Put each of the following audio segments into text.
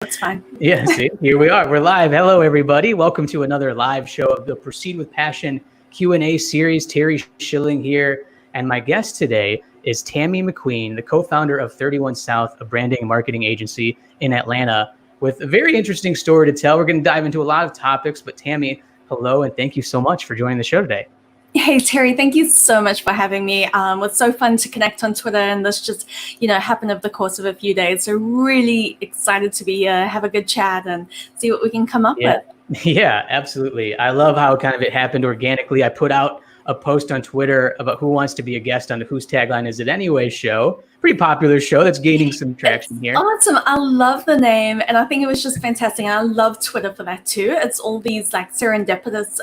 That's fine. Yeah, see, here we are. We're live. Hello, everybody. Welcome to another live show of the Proceed with Passion Q&A series. Terry Schilling here, and my guest today is Tami McQueen, the co-founder of 31 South, a branding and marketing agency in Atlanta, with a very interesting story to tell. We're going to dive into a lot of topics, but Tami, hello, and thank you so much for joining the show today. Hey, Terry, thank you so much for having me. It was so fun to connect on Twitter, and this just, happened over the course of a few days. So really excited to be here, have a good chat and see what we can come up with. Yeah, absolutely. I love how it happened organically. I put out a post on Twitter about who wants to be a guest on the Whose Tagline Is It Anyway show. Pretty popular show that's gaining some traction here. Awesome. I love the name, and I think it was just fantastic. And I love Twitter for that too. It's all these like serendipitous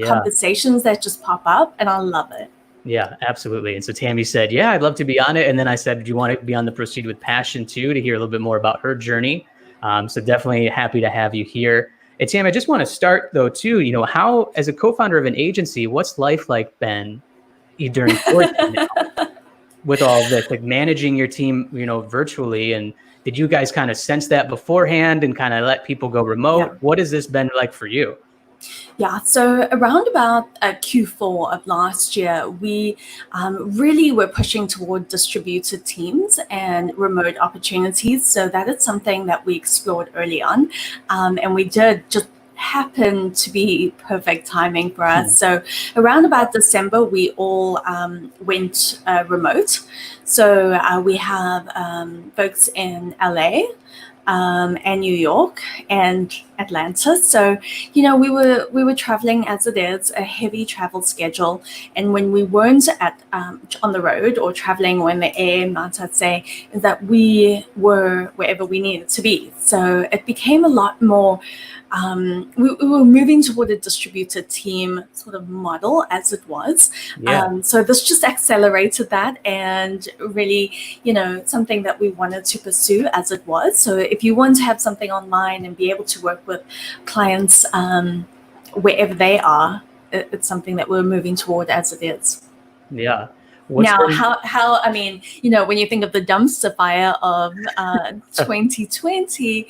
conversations that just pop up, and I love it. Yeah, absolutely. And so Tami said, yeah, I'd love to be on it. And then I said, do you want to be on the Proceed with Passion too, to hear a little bit more about her journey? So definitely happy to have you here. And Tami, I just want to start though too, how, as a co-founder of an agency, what's life like been during quarantine now with all of this, like managing your team, virtually? And did you guys kind of sense that beforehand and kind of let people go remote? Yeah. What has this been like for you? Yeah, so around about Q4 of last year, we really were pushing toward distributed teams and remote opportunities. So that is something that we explored early on. And we did just happen to be perfect timing for us. So around about December, we all went remote. So we have folks in LA, and New York and Atlanta. So, we were traveling as it is, a heavy travel schedule. And when we weren't on the road or traveling or in the air, might I say, is that we were wherever we needed to be. So it became a lot more, we were moving toward a distributed team sort of model as it was. Yeah. So this just accelerated that, and really, something that we wanted to pursue as it was. So if you want to have something online and be able to work with clients wherever they are, it's something that we're moving toward as it is. Yeah. How I mean, when you think of the dumpster fire of 2020,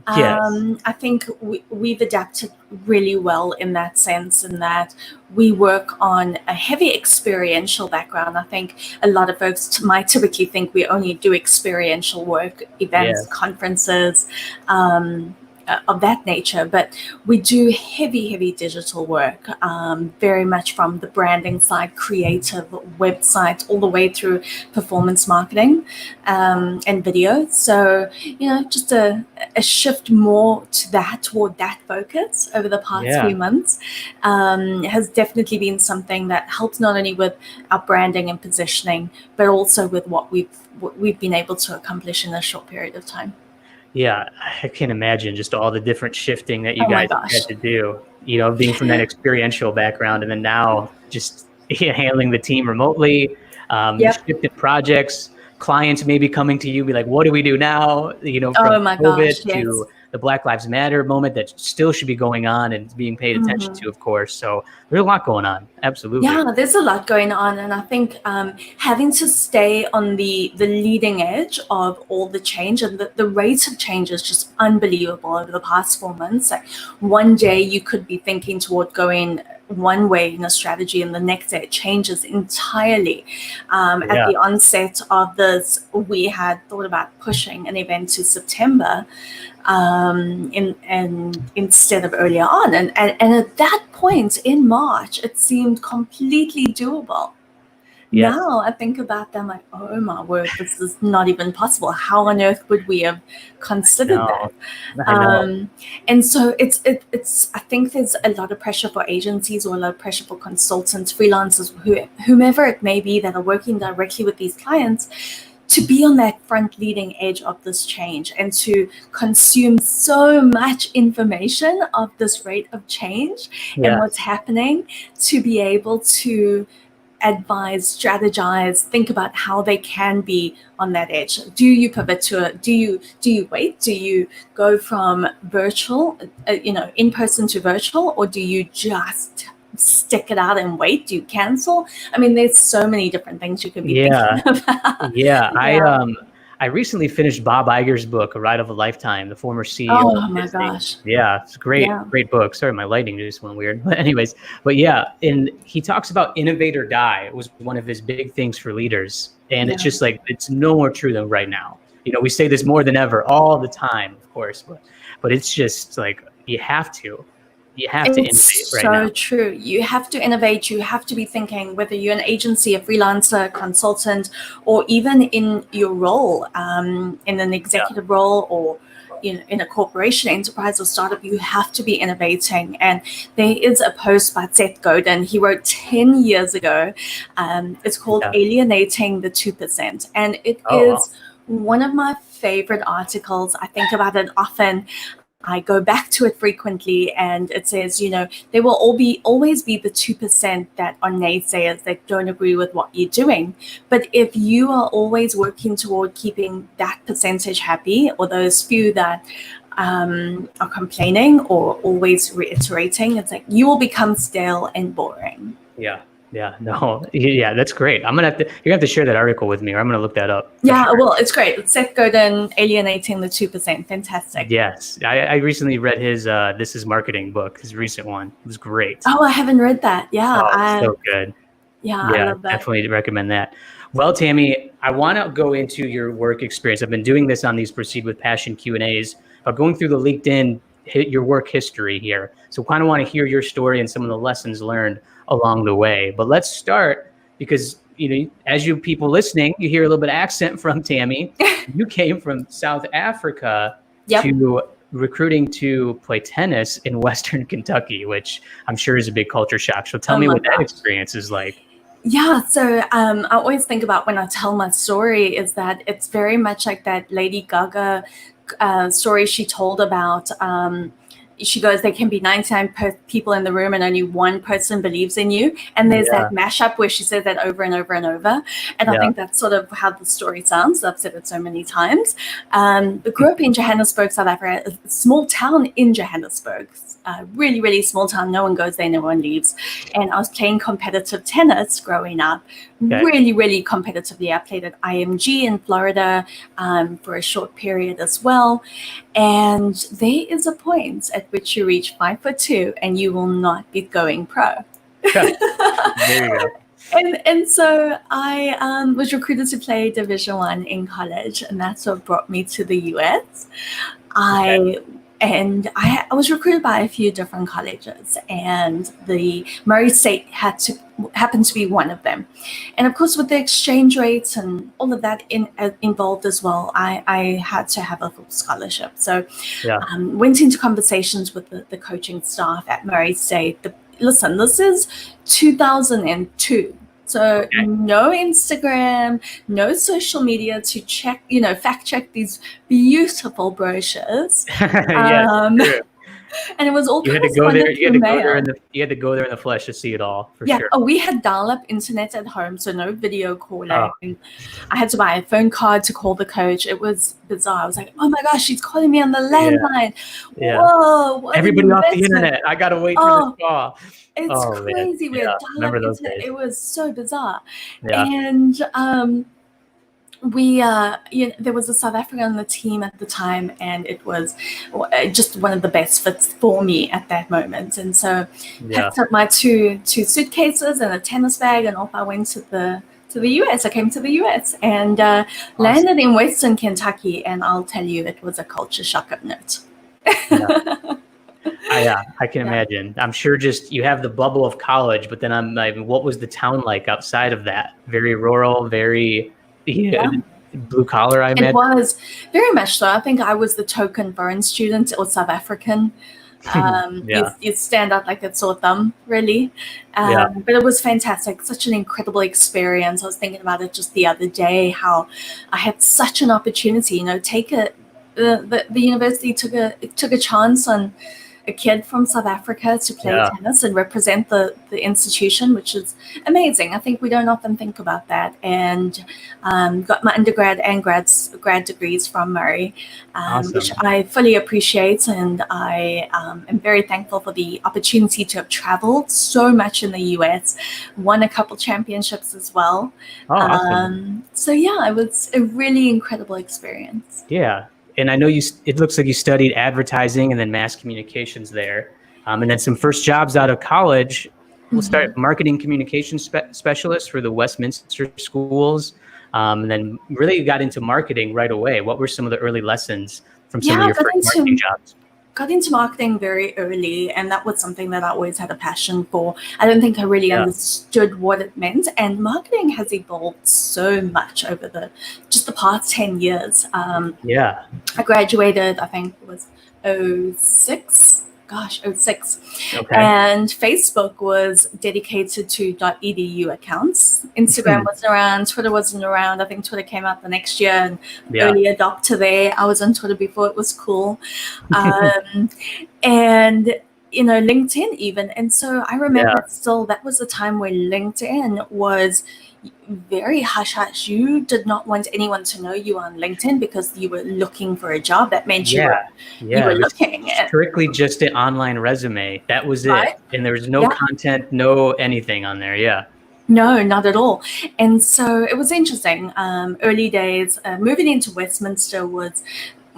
yes. I think we've adapted really well in that sense, in that we work on a heavy experiential background. I think a lot of folks might typically think we only do experiential work, events, conferences, of that nature, but we do heavy digital work, very much from the branding side, creative websites, all the way through performance marketing and video. So, just a shift more to that, toward that focus over the past few months has definitely been something that helps not only with our branding and positioning, but also with what we've been able to accomplish in a short period of time. Yeah, I can imagine just all the different shifting that you guys had to do, being from that experiential background, and then now just handling the team remotely, shifted projects, clients maybe coming to you, be like, what do we do now? From COVID to the Black Lives Matter moment that still should be going on and being paid attention to, of course. So there's a lot going on. Absolutely. Yeah, there's a lot going on. And I think having to stay on the leading edge of all the change, and the rate of change is just unbelievable over the past 4 months. Like one day you could be thinking toward going one way in a strategy, and the next day it changes entirely. At the onset of this, we had thought about pushing an event to September instead of earlier on. And at that point in March, it seemed completely doable. Yes. Now I think about them like, oh my word, this is not even possible. How on earth would we have considered that? And so it's I think there's a lot of pressure for agencies, or a lot of pressure for consultants, freelancers, whomever it may be, that are working directly with these clients, to be on that front leading edge of this change and to consume so much information of this rate of change and what's happening, to be able to advise, strategize, think about how they can be on that edge. Do you pivot to do you wait? Do you go from virtual, in person to virtual, or do you just stick it out and wait? Do you cancel? I mean, there's so many different things you can be thinking about. I recently finished Bob Iger's book, A Ride of a Lifetime, the former CEO Oh of my Disney. gosh. Yeah, it's a Yeah. great book. Sorry, my lighting just went weird. But anyways, but yeah, and he talks about innovate or die. It was one of his big things for leaders. And it's Yeah. just like, it's no more true than right now. We say this more than ever all the time, of course, but it's just like, you have to innovate It's right now. so true. You have to innovate. You have to be thinking, whether you're an agency, a freelancer, consultant, or even in your role, in an Yeah. executive role, or in a corporation, enterprise, or startup, you have to be innovating. And there is a post by Seth Godin. He wrote 10 years ago. It's called Yeah. Alienating the 2%. And it Oh, wow. is one of my favorite articles. I think about it often. I go back to it frequently, and it says, there will always be the 2% that are naysayers, that don't agree with what you're doing. But if you are always working toward keeping that percentage happy, or those few that are complaining or always reiterating, it's like you will become stale and boring. Yeah, no, yeah, that's great. You're gonna have to share that article with me, or I'm gonna look that up. Yeah, Sure. well, it's great. It's Seth Godin, Alienating the 2%. Fantastic. Yes, I recently read his This Is Marketing book, his recent one. It was great. Oh, I haven't read that. Yeah, Oh, so good. I Yeah, love that. definitely recommend that. Well, Tami, I want to go into your work experience. I've been doing this on these Proceed with Passion Q&As, but going through the LinkedIn, your work history here. So kind of want to hear your story and some of the lessons learned along the way. But let's start, because as you people listening, you hear a little bit of accent from Tami. You came from South Africa to recruiting to play tennis in Western Kentucky, which I'm sure is a big culture shock. So tell me what that experience is like. Yeah, so I always think about, when I tell my story, is that it's very much like that Lady Gaga story she told about. She goes, there can be 99 people in the room and only one person believes in you. And there's that mashup where she says that over and over and over. And I think that's sort of how the story sounds. I've said it so many times. I grew up in Johannesburg, South Africa, a small town in Johannesburg. Really, really small town. No one goes there, no one leaves. And I was playing competitive tennis growing up. Really, really competitively. I played at IMG in Florida for a short period as well. And there is a point at which you reach 5'2" and you will not be going pro. There you go. And so I was recruited to play Division I in college, and that's what brought me to the US. I was recruited by a few different colleges, and the Murray State happened to be one of them. And of course, with the exchange rates and all of that involved as well, I had to have a full scholarship. So went into conversations with the coaching staff at Murray State. Listen, this is 2002. So no Instagram, no social media to check, fact check these beautiful brochures. And it was all you had to go there. You had to go there in the flesh to see it all. For sure. Oh, we had dial-up internet at home, so no video calling. I had to buy a phone card to call the coach. It was bizarre. I was like, oh my gosh, she's calling me on the landline. Whoa! What everybody off the internet. I gotta wait for this call. It's crazy. We had dial-up internet. It was so bizarre. And there was a South African on the team at the time, and it was just one of the best fits for me at that moment. And so packed up my two suitcases and a tennis bag, and off I went to the US. I came to the US and landed in Western Kentucky, and I'll tell you, it was a culture shock of note. I can imagine. I'm sure just you have the bubble of college, but then I'm like, what was the town like outside of that? Very rural, very blue collar, I imagine. It was very much so. I think I was the token foreign student or South African. You stand out like a sore thumb, really. But it was fantastic. Such an incredible experience. I was thinking about it just the other day, how I had such an opportunity, the university took a chance on a kid from South Africa to play Yeah. tennis and represent the institution, which is amazing. I think we don't often think about that. And got my undergrad and grad degrees from Murray, which Awesome. I fully appreciate. And I am very thankful for the opportunity to have traveled so much in the US, won a couple championships as well. Oh, awesome. So yeah, it was a really incredible experience. Yeah. And I know it looks like you studied advertising and then mass communications there. And then some first jobs out of college. We'll start marketing communication specialist for the Westminster schools. And then really got into marketing right away. What were some of the early lessons from some of your first marketing jobs? Got into marketing very early, and that was something that I always had a passion for. I don't think I really understood what it meant, and marketing has evolved so much over the past 10 years. I graduated, I think it was 06. Okay. And Facebook was dedicated to .edu accounts. Instagram wasn't around, Twitter wasn't around. I think Twitter came out the next year, and early adopter there. I was on Twitter before it was cool. And LinkedIn even. And so I remember still that was the time where LinkedIn was very hush-hush. You did not want anyone to know you on LinkedIn because you were looking for a job. That meant you were looking at strictly just an online resume. That was it. And there was no content, no anything on there. Yeah. No, not at all. And so it was interesting. Early days, moving into Westminster was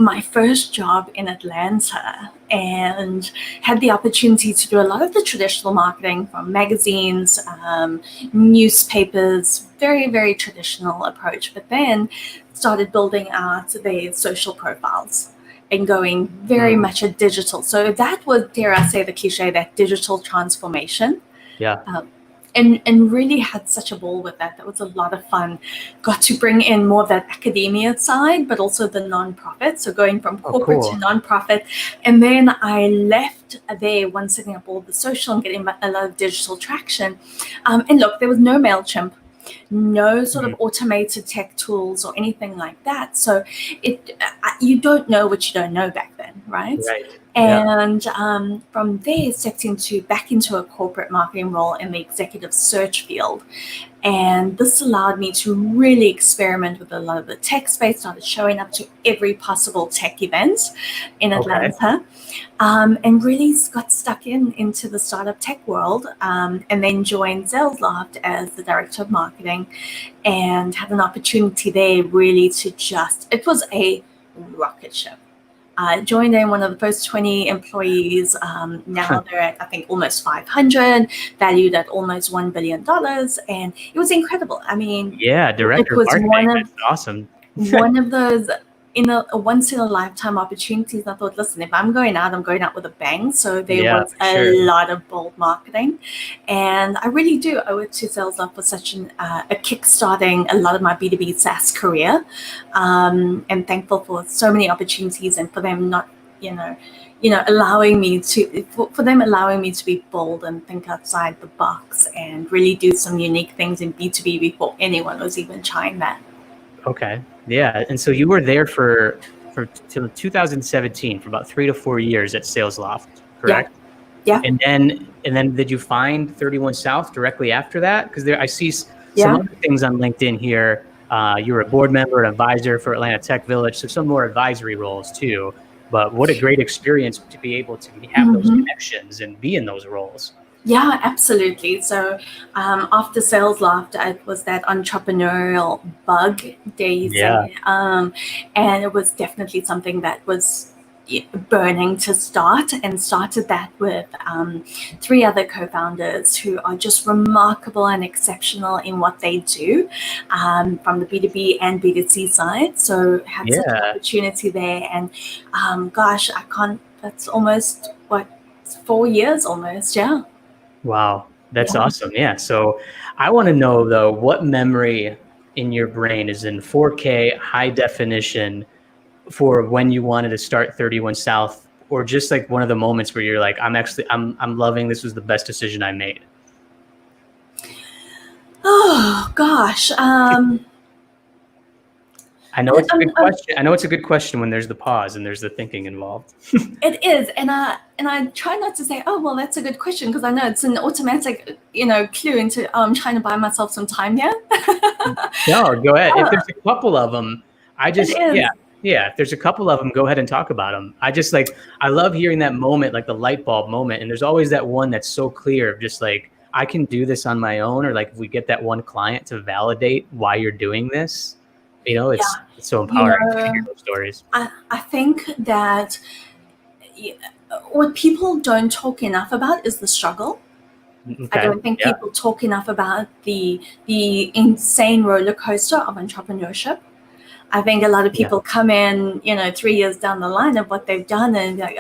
my first job in Atlanta, and had the opportunity to do a lot of the traditional marketing from magazines, newspapers, very, very traditional approach, but then started building out their social profiles and going very much a digital. So that was, dare I say the cliche, that digital transformation. Yeah. And really had such a ball with that. That was a lot of fun. Got to bring in more of that academia side, but also the nonprofit. So going from corporate to nonprofit. And then I left there once setting up all the social and getting a lot of digital traction. And look, there was no MailChimp, no sort of automated tech tools or anything like that. So you don't know what you don't know back then, right? And from there, stepped back into a corporate marketing role in the executive search field. And this allowed me to really experiment with a lot of the tech space, started showing up to every possible tech event in Atlanta, and really got stuck into the startup tech world, and then joined SalesLoft as the director of marketing, and had an opportunity there really to it was a rocket ship. Joined in one of the first 20 employees. Now they're at, I think, almost 500, valued at almost $1 billion. And it was incredible. I mean, director of marketing. That's awesome. One of those a once in a lifetime opportunities. I thought, listen, if I'm going out with a bang. So there was a lot of bold marketing, and I really do owe it to SalesLoft for such a kickstarting a lot of my B2B SaaS career, and thankful for so many opportunities, and for them not, allowing me to be bold and think outside the box and really do some unique things in B2B before anyone was even trying that. Okay. Yeah. And so you were there for till 2017, for about 3 to 4 years at SalesLoft, correct? Yeah. And then did you find 31 South directly after that? Because I see some other things on LinkedIn here. You were a board member and advisor for Atlanta Tech Village, so some more advisory roles too. But what a great experience to be able to have those connections and be in those roles. Yeah, absolutely. So after SalesLoft, it was that entrepreneurial bug days. And it was definitely something that was burning to start, and started that with 3 other co-founders who are just remarkable and exceptional in what they do, from the B2B and B2C side. So had such an opportunity there. And that's almost 4 years almost. Yeah. Wow, that's awesome. Yeah. So I want to know, though, what memory in your brain is in 4K high definition for when you wanted to start 31 South, or just like one of the moments where you're like, I'm loving this, was the best decision I made. Oh gosh. I I know it's a good question. I know it's a good question when there's the pause and there's the thinking involved. It is, and I try not to say, oh well, that's a good question, because I know it's an automatic, clue into I'm trying to buy myself some time here. No, go ahead. If there's a couple of them, It is. If there's a couple of them, go ahead and talk about them. I love hearing that moment, like the light bulb moment. And there's always that one that's so clear of just like, I can do this on my own. Or like, if we get that one client to validate why you're doing this, it's so empowering to hear those stories. I think that what people don't talk enough about is the struggle. Okay. I don't think people talk enough about the insane roller coaster of entrepreneurship. I think a lot of people come in, 3 years down the line of what they've done and be like,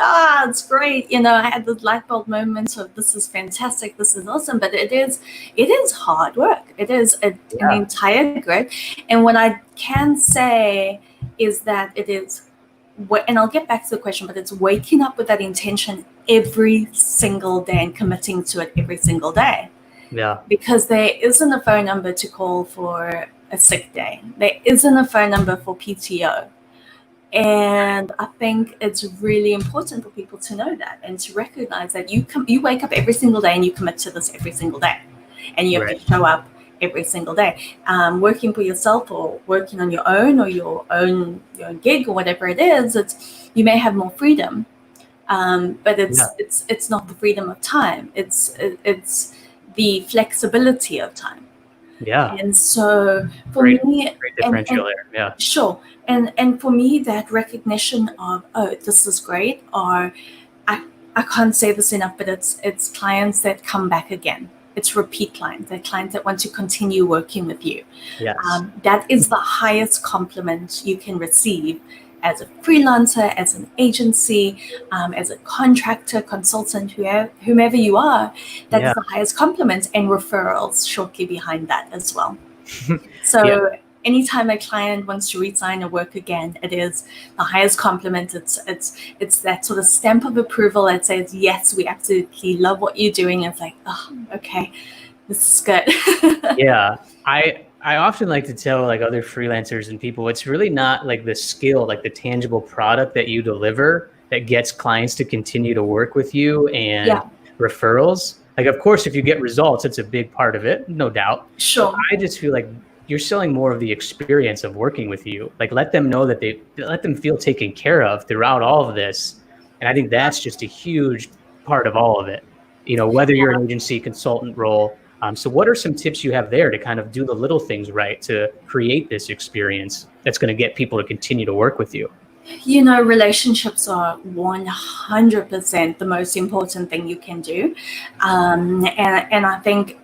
it's great. I had this light bulb moment of this is fantastic, this is awesome. But it is hard work. It is an entire grit. And what I can say is that it is, and I'll get back to the question, but it's waking up with that intention every single day and committing to it every single day. Yeah. Because there isn't a phone number to call for a sick day. There isn't a phone number for PTO. And I think it's really important for people to know that and to recognize that you wake up every single day and you commit to this every single day. And you have to show up every single day. Working for yourself or working on your own or your own gig or whatever it is, you may have more freedom. But it's not the freedom of time. It's the flexibility of time. Yeah. And so for me, great differential there. Yeah. Sure. And for me, that recognition of, this is great, or I can't say this enough, but it's clients that come back again. It's repeat clients. They're clients that want to continue working with you. Yes. That is the highest compliment you can receive as a freelancer, as an agency, as a contractor, consultant, whomever you are. That is the highest compliment, and referrals shortly behind that as well. So anytime a client wants to resign or work again, it is the highest compliment. It's that sort of stamp of approval that says, yes, we absolutely love what you're doing. It's like, okay, this is good. Yeah. I often like to tell like other freelancers and people, it's really not like the skill, like the tangible product that you deliver that gets clients to continue to work with you and referrals. Like, of course, if you get results, it's a big part of it, no doubt. Sure. But I just feel like you're selling more of the experience of working with you. Like, let them know that let them feel taken care of throughout all of this. And I think that's just a huge part of all of it. Whether you're an agency consultant role. So what are some tips you have there to kind of do the little things right to create this experience that's going to get people to continue to work with you? Relationships are 100% the most important thing you can do. And I think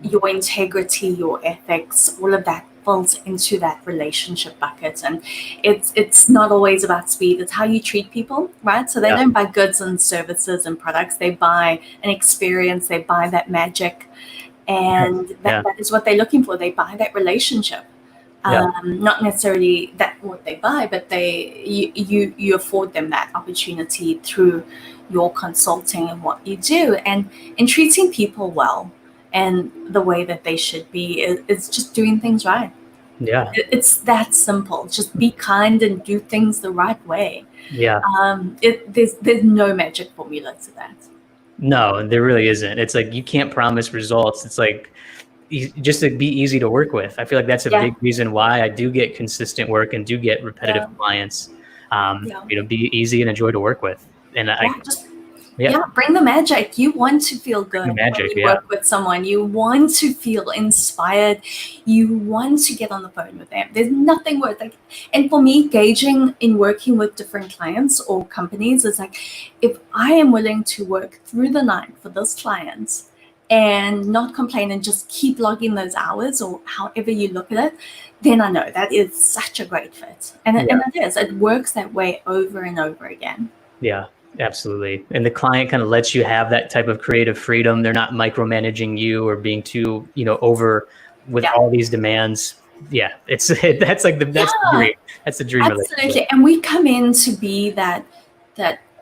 your integrity, your ethics, all of that falls into that relationship bucket. And it's not always about speed. It's how you treat people, right? So they don't buy goods and services and products. They buy an experience. They buy that magic. And that is what they're looking for. They buy that relationship. Not necessarily that what they buy, but you afford them that opportunity through your consulting and what you do, and in treating people well and the way that they should be. It's just doing things right. Yeah. It's that simple. Just be kind and do things the right way. Yeah. There's no magic formula to that. No, there really isn't. It's like you can't promise results. It's like just to be easy to work with. I feel like that's a big reason why I do get consistent work and do get repetitive clients. Be easy and enjoy to work with. And bring the magic. You want to feel good when you work with someone. You want to feel inspired. You want to get on the phone with them. There's nothing worth like. And for me, gauging in working with different clients or companies is like, if I am willing to work through the night for this client and not complain and just keep logging those hours or however you look at it, then I know that is such a great fit. And it is. It works that way over and over again. Yeah. Absolutely. And the client kind of lets you have that type of creative freedom. They're not micromanaging you or being too, over with all these demands. Yeah. That's the dream. That's the dream. Absolutely. And we come in to be that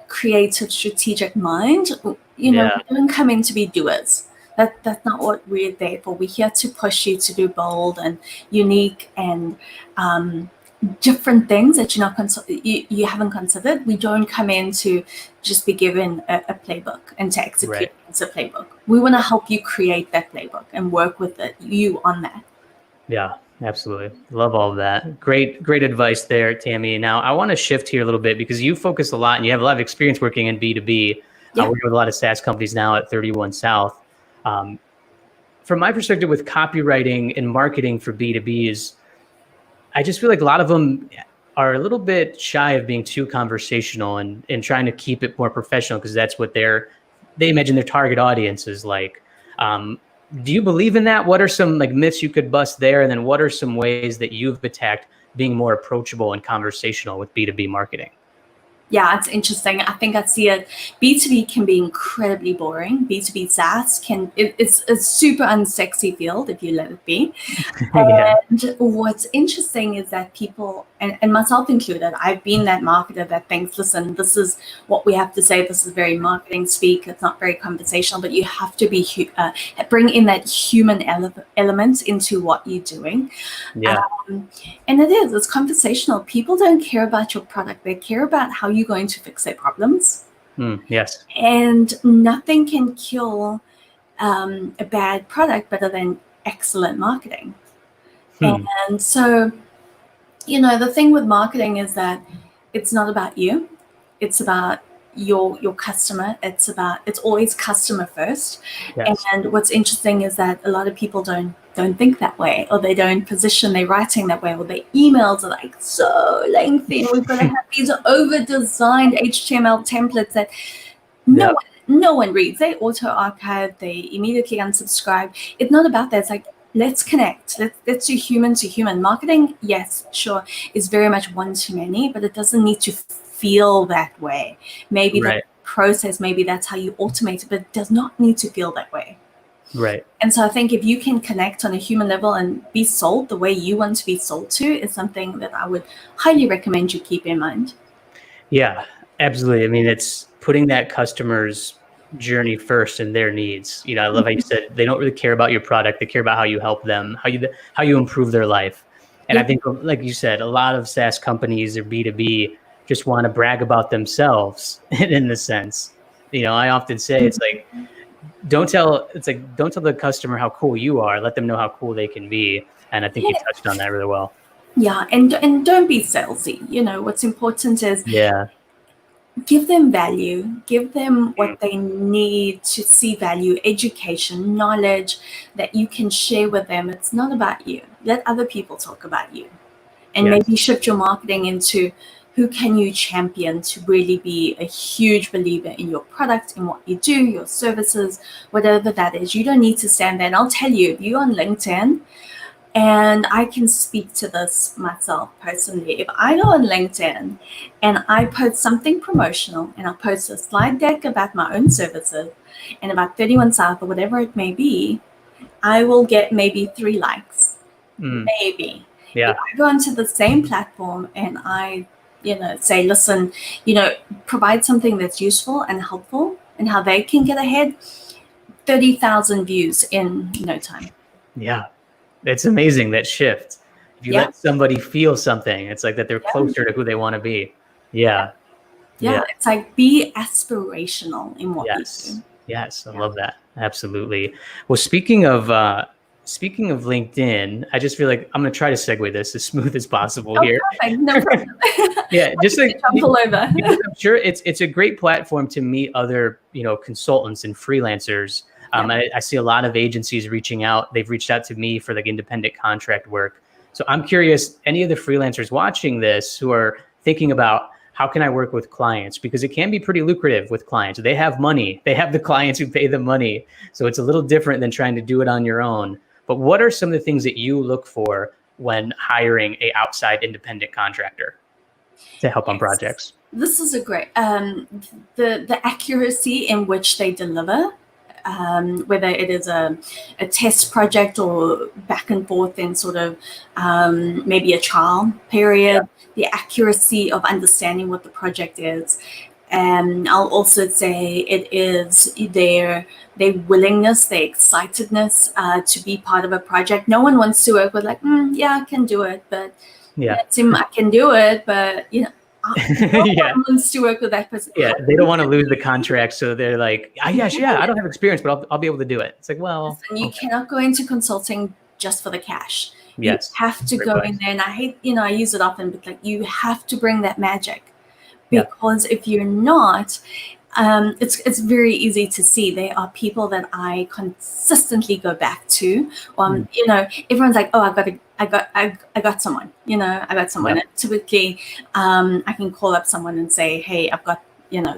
creative, strategic mind. We don't come in to be doers. That's not what we're there for. We're here to push you to do bold and unique and different things that you haven't considered. We don't come in to just be given a playbook and to execute Right. as a playbook. We want to help you create that playbook and work with you on that. Yeah, absolutely. Love all of that. Great advice there, Tami. Now, I want to shift here a little bit because you focus a lot and you have a lot of experience working in B2B, Yeah. working with a lot of SaaS companies now at 31 South. From my perspective with copywriting and marketing for B2B is, I just feel like a lot of them are a little bit shy of being too conversational and trying to keep it more professional because that's what they imagine their target audience is like. Do you believe in that? What are some like myths you could bust there? And then what are some ways that you've attacked being more approachable and conversational with B2B marketing? Yeah, it's interesting. I think I see it. B2B can be incredibly boring. B2B SaaS it's a super unsexy field if you let it be. Yeah. And what's interesting is that people, and myself included, I've been that marketer that thinks, listen, this is what we have to say. This is very marketing speak. It's not very conversational, but you have to bring in that human element into what you're doing. Yeah. And it's conversational. People don't care about your product. They care about how you're going to fix their problems. Yes. And nothing can kill a bad product better than excellent marketing. And so, the thing with marketing is that it's not about you. It's about your customer. It's always customer first. Yes. And what's interesting is that a lot of people don't think that way, or they don't position their writing that way, or their emails are like so lengthy, and we've got to have these over-designed HTML templates that no one reads. They auto-archive, they immediately unsubscribe. It's not about that. It's like, let's connect. Let's do human to human. Marketing, yes, sure, is very much one to many, but it doesn't need to feel that way. Maybe the process, maybe that's how you automate it, but it does not need to feel that way. Right. And so I think if you can connect on a human level and be sold the way you want to be sold to is something that I would highly recommend you keep in mind. Yeah, absolutely. I mean, it's putting that customer's journey first and their needs. I love how you said they don't really care about your product. They care about how you help them, how you improve their life. And I think, like you said, a lot of SaaS companies or B2B just want to brag about themselves in the sense. I often say it's like, don't tell the customer how cool you are. Let them know how cool they can be. And I think you touched on that really well. Yeah, and don't be salesy. What's important is give them value, give them what they need to see value, education, knowledge that you can share with them. It's not about you. Let other people talk about you. And maybe shift your marketing into who can you champion to really be a huge believer in your product, in what you do, your services, whatever that is. You don't need to stand there. And I'll tell you, if you're on LinkedIn, and I can speak to this myself personally. If I go on LinkedIn and I post something promotional and I post a slide deck about my own services and about 31 South or whatever it may be, I will get maybe 3 likes. Maybe. Yeah. If I go onto the same platform and I, say, listen, provide something that's useful and helpful and how they can get ahead, 30,000 views in no time. Yeah. It's amazing, that shift. If you let somebody feel something, it's like that they're closer to who they want to be. Yeah. It's like be aspirational in what you do. Yes, I love that. Absolutely. Well, speaking of LinkedIn, I just feel like I'm going to try to segue this as smooth as possible here. Perfect. No problem. Just like jump over. Because I'm sure it's a great platform to meet other consultants and freelancers. I see a lot of agencies reaching out. They've reached out to me for like independent contract work. So I'm curious, any of the freelancers watching this who are thinking about how can I work with clients? Because it can be pretty lucrative with clients. They have money. They have the clients who pay them money. So it's a little different than trying to do it on your own. But what are some of the things that you look for when hiring an outside independent contractor to help on projects? This is a great, the accuracy in which they deliver, whether it is a test project or back and forth in sort of maybe a trial period, the accuracy of understanding what the project is. And I'll also say it is their willingness, their excitedness to be part of a project. No one wants to work with like, I can do it, but Yeah. Tim, I can do it, but no Yeah. one wants to work with that person. Yeah. They don't want to lose the contract. So they're like, yeah, I don't have experience, but I'll be able to do it. It's like, well, And you cannot go into consulting just for the cash. You yes. have to Great go advice. in there, and I hate, I use it often, but like you have to bring that magic, Yeah. because if you're not, it's very easy to see. There are people that I consistently go back to. Everyone's like, "Oh, I got someone." I got someone. Yep. And typically, I can call up someone and say, "Hey, I've got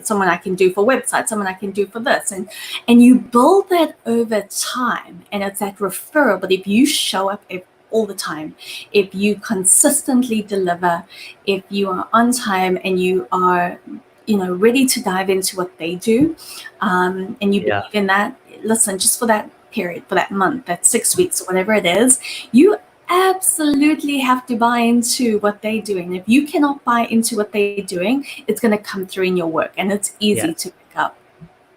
someone I can do for websites, someone I can do for this," and you build that over time, and it's that referral. But if you show up all the time, if you consistently deliver, if you are on time and you are ready to dive into what they do, and you believe in that, listen, just for that period, for that month, that 6 weeks, or whatever it is, you absolutely have to buy into what they're doing. If you cannot buy into what they're doing, it's going to come through in your work, and it's easy to pick up.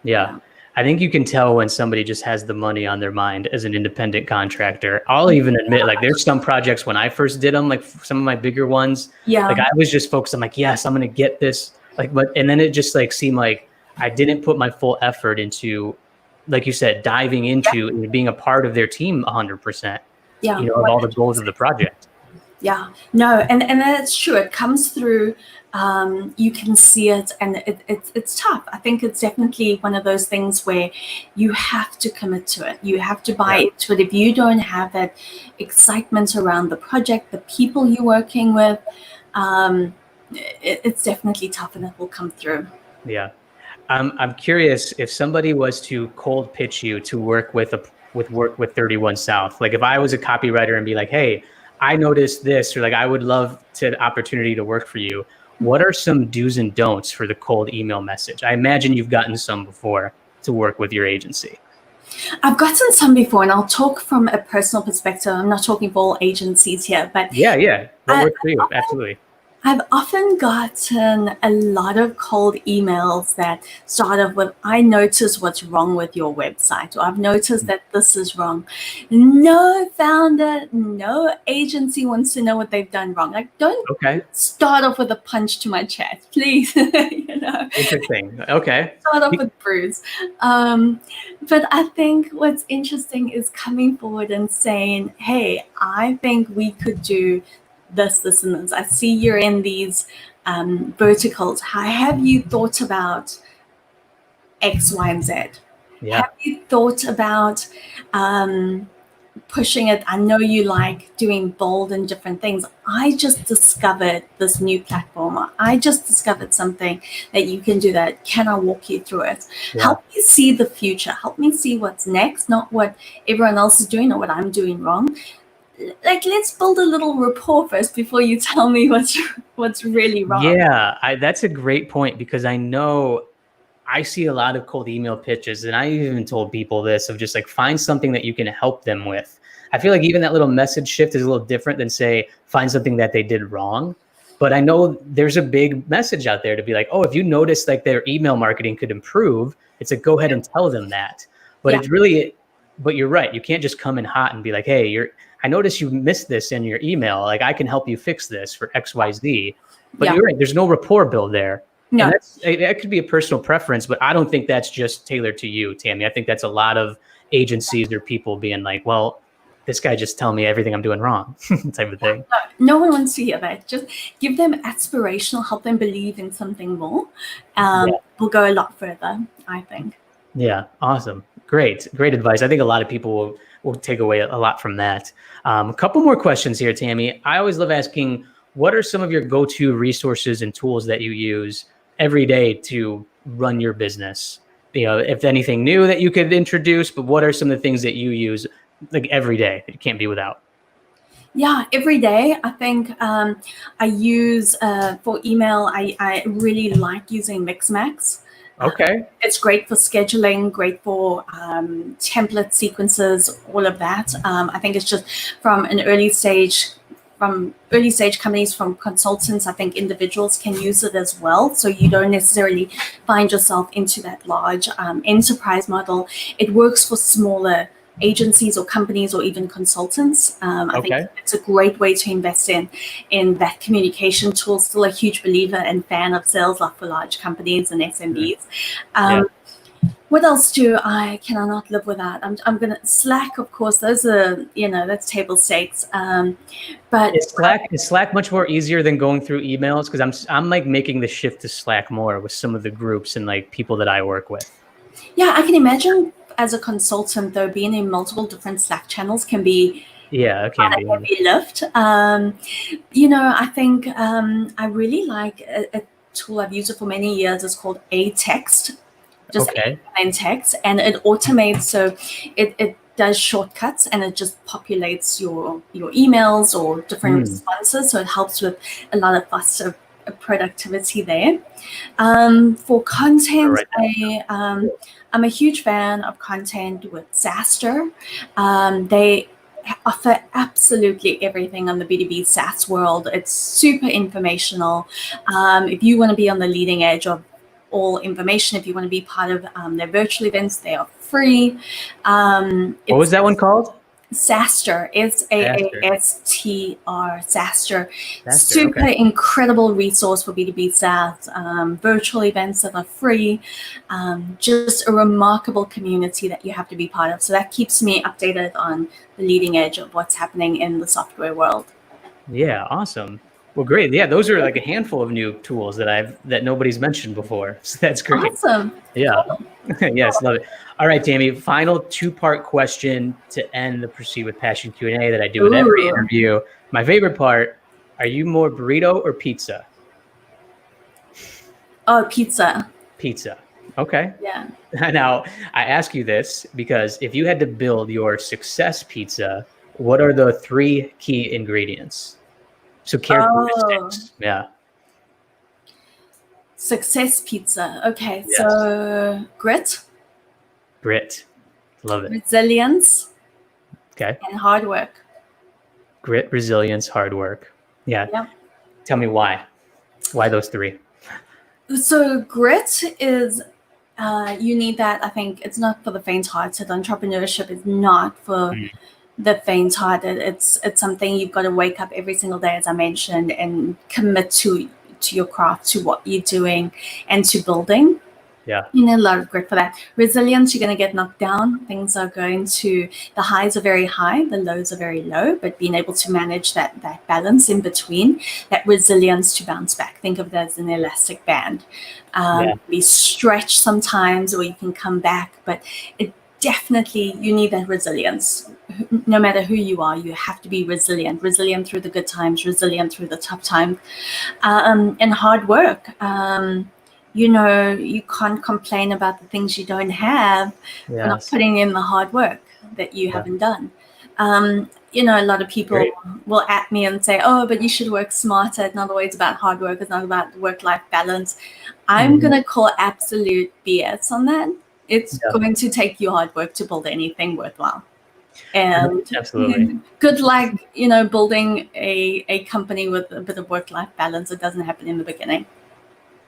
Yeah. I think you can tell when somebody just has the money on their mind as an independent contractor. I'll even admit, like, there's some projects when I first did them, like some of my bigger ones, like I was just focused on like, yes, I'm going to get this, like, and then it just like seemed like I didn't put my full effort into, like you said, diving into and being a part of their team 100%, of all the goals of the project. Yeah, no, and that's true. It comes through. You can see it, and it's tough. I think it's definitely one of those things where you have to commit to it. You have to buy into it. If you don't have that excitement around the project, the people you're working with, it's definitely tough, and it will come through. Yeah. I'm curious if somebody was to cold pitch you to work with 31 South. Like if I was a copywriter and be like, hey, I noticed this, or like I would love the opportunity to work for you. What are some do's and don'ts for the cold email message? I imagine you've gotten some before to work with your agency. I've gotten some before, and I'll talk from a personal perspective. I'm not talking for all agencies here, but yeah. What works for you? Absolutely. I've often gotten a lot of cold emails that start off with, I noticed what's wrong with your website, or I've noticed that this is wrong. No founder, no agency wants to know what they've done wrong. Like, don't start off with a punch to my chest, please. Interesting. Okay. Start off with bruise. But I think what's interesting is coming forward and saying, hey, I think we could do this, and this. I see you're in these verticals. How have you thought about X, Y, and Z? Yeah. Have you thought about pushing it? I know you like doing bold and different things. I just discovered this new platform. I just discovered something that you can do that. Can I walk you through it? Yeah. Help me see the future. Help me see what's next, not what everyone else is doing or what I'm doing wrong. Like, let's build a little rapport first before you tell me what's really wrong. Yeah, that's a great point, because I know I see a lot of cold email pitches, and I even told people this, of just like, find something that you can help them with. I feel like even that little message shift is a little different than, say, find something that they did wrong. But I know there's a big message out there to be like, oh, if you notice like their email marketing could improve, it's like, go ahead and tell them that. But it's really, but you're right. You can't just come in hot and be like, hey, I noticed you missed this in your email. Like, I can help you fix this for X, Y, Z. But you're right. There's no rapport build there. No, that could be a personal preference, but I don't think that's just tailored to you, Tami. I think that's a lot of agencies or people being like, well, this guy just telling me everything I'm doing wrong, type of thing. No one wants to hear that. Just give them aspirational, help them believe in something more. Will go a lot further, I think. Yeah, awesome. Great advice. I think a lot of people will take away a lot from that. A couple more questions here, Tami. I always love asking, what are some of your go-to resources and tools that you use every day to run your business? If anything new that you could introduce, but what are some of the things that you use like every day that you can't be without? Yeah, every day. I think I use for email, I really like using Mixmax. Okay. It's great for scheduling, great for template sequences, all of that. I think it's just from early stage companies, from consultants, I think individuals can use it as well. So you don't necessarily find yourself into that large enterprise model. It works for smaller agencies or companies or even consultants. I think Okay. it's a great way to invest in that communication tool. Still a huge believer and fan of sales, like for large companies and SMBs. Yeah. What else can I not live without? I'm gonna Slack, of course. Those are, that's table stakes. But Is Slack much more easier than going through emails? Because I'm like making the shift to Slack more with some of the groups and like people that I work with. yeah, I can imagine as a consultant though, being in multiple different Slack channels can be Yeah, it can quite be. a heavy lift. I think I really like a tool. I've used it for many years. It's called A Text, just Okay. plain text, and it automates. So it does shortcuts and it just populates your emails or different responses. So it helps with a lot of faster productivity there. For content, I'm a huge fan of content with Zaster. They offer absolutely everything on the B2B SaaS world. It's super informational. If you want to be on the leading edge of all information, if you want to be part of their virtual events, they are free. What was that one called? Zaster, Zaster. Saastr, Zaster. Zaster, Super okay. incredible resource for B2B SaaS, virtual events that are free, just a remarkable community that you have to be part of. So that keeps me updated on the leading edge of what's happening in the software world. Yeah, awesome. Well, great. Yeah, those are like a handful of new tools that nobody's mentioned before. So that's great. Awesome. Yeah. Yes, love it. All right, Tami, final two-part question to end the Proceed with Passion Q&A that I do with every interview. My favorite part, are you more burrito or pizza? Oh, pizza. Pizza. Okay. Yeah. Now, I ask you this because if you had to build your success pizza, what are the 3 key ingredients? So characteristics. Yeah. Success pizza. Okay. Yes. So grit. Grit. Love it. Resilience. Okay. And hard work. Grit, resilience, hard work. Yeah. Yep. Tell me why. Why those 3? So grit is, you need that. I think it's not for the faint-hearted. Entrepreneurship is not for the faint-hearted. It's something you've got to wake up every single day, as I mentioned, and commit to your craft, to what you're doing, and to building. Yeah. You need a lot of grit for that. Resilience, you're going to get knocked down. The highs are very high, the lows are very low, but being able to manage that balance in between, that resilience to bounce back. Think of it as an elastic band. Be stretched sometimes, or you can come back, but it definitely, you need that resilience. No matter who you are, you have to be resilient through the good times, resilient through the tough times, and hard work. You can't complain about the things you don't have for not putting in the hard work that you haven't done. A lot of people will at me and say, oh, but you should work smarter. It's not always about hard work. It's not about work-life balance. I'm going to call absolute BS on that. It's going to take you hard work to build anything worthwhile. And absolutely, good luck, building a company with a bit of work-life balance. It doesn't happen in the beginning.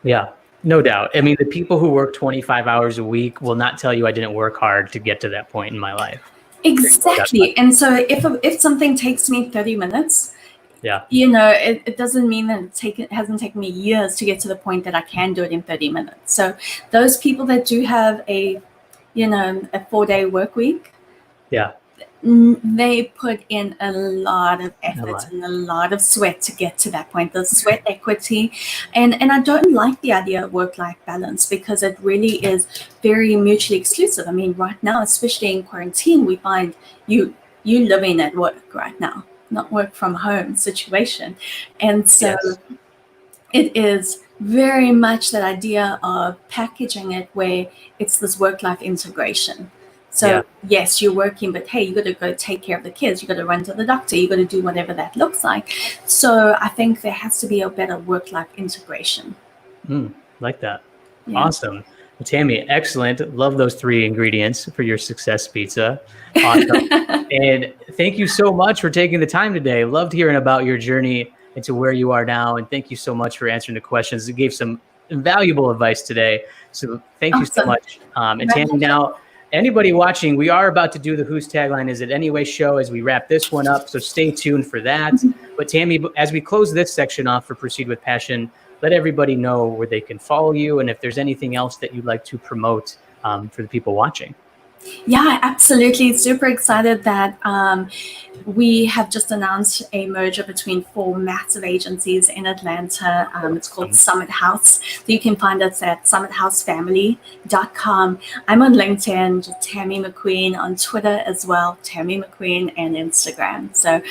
Yeah. No doubt. I mean, the people who work 25 hours a week will not tell you I didn't work hard to get to that point in my life. Exactly. And so if something takes me 30 minutes, it doesn't mean that it hasn't taken me years to get to the point that I can do it in 30 minutes. So those people that do have a 4-day work week, they put in a lot of effort and a lot of sweat to get to that point. The sweat equity, and I don't like the idea of work-life balance because it really is very mutually exclusive. I mean, right now, especially in quarantine, we find you living at work right now, not work from home situation, and so it is very much that idea of packaging it where it's this work-life integration. So yes, you're working, but hey, you got to go take care of the kids. You got to run to the doctor. You got to do whatever that looks like. So I think there has to be a better work-life integration. Like that. Yeah. Awesome. Well, Tami, excellent. Love those 3 ingredients for your success pizza. Awesome. And thank you so much for taking the time today. Loved hearing about your journey into where you are now. And thank you so much for answering the questions. It gave some invaluable advice today. So thank you so much. And Tami, now, anybody watching, we are about to do the Whose Tagline Is It Anyway show as we wrap this one up. So stay tuned for that. But Tami, as we close this section off for Proceed with Passion, let everybody know where they can follow you and if there's anything else that you'd like to promote for the people watching. Yeah, absolutely. Super excited that we have just announced a merger between 4 massive agencies in Atlanta. It's called Summit House. So you can find us at summithousefamily.com. I'm on LinkedIn, just Tami McQueen, on Twitter as well, Tami McQueen, and Instagram. So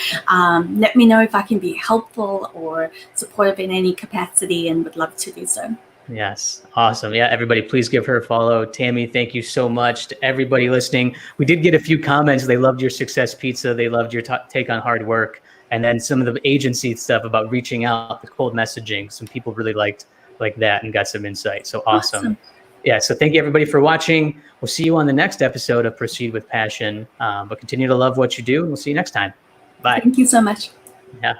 let me know if I can be helpful or supportive in any capacity, and would love to do so. Yes. Awesome. Yeah. Everybody, please give her a follow. Tami, thank you so much. To everybody listening, we did get a few comments. They loved your success pizza. They loved your take on hard work. And then some of the agency stuff about reaching out, the cold messaging. Some people really liked that and got some insight. So awesome. Yeah. So thank you everybody for watching. We'll see you on the next episode of Proceed with Passion. But continue to love what you do, and we'll see you next time. Bye. Thank you so much. Yeah.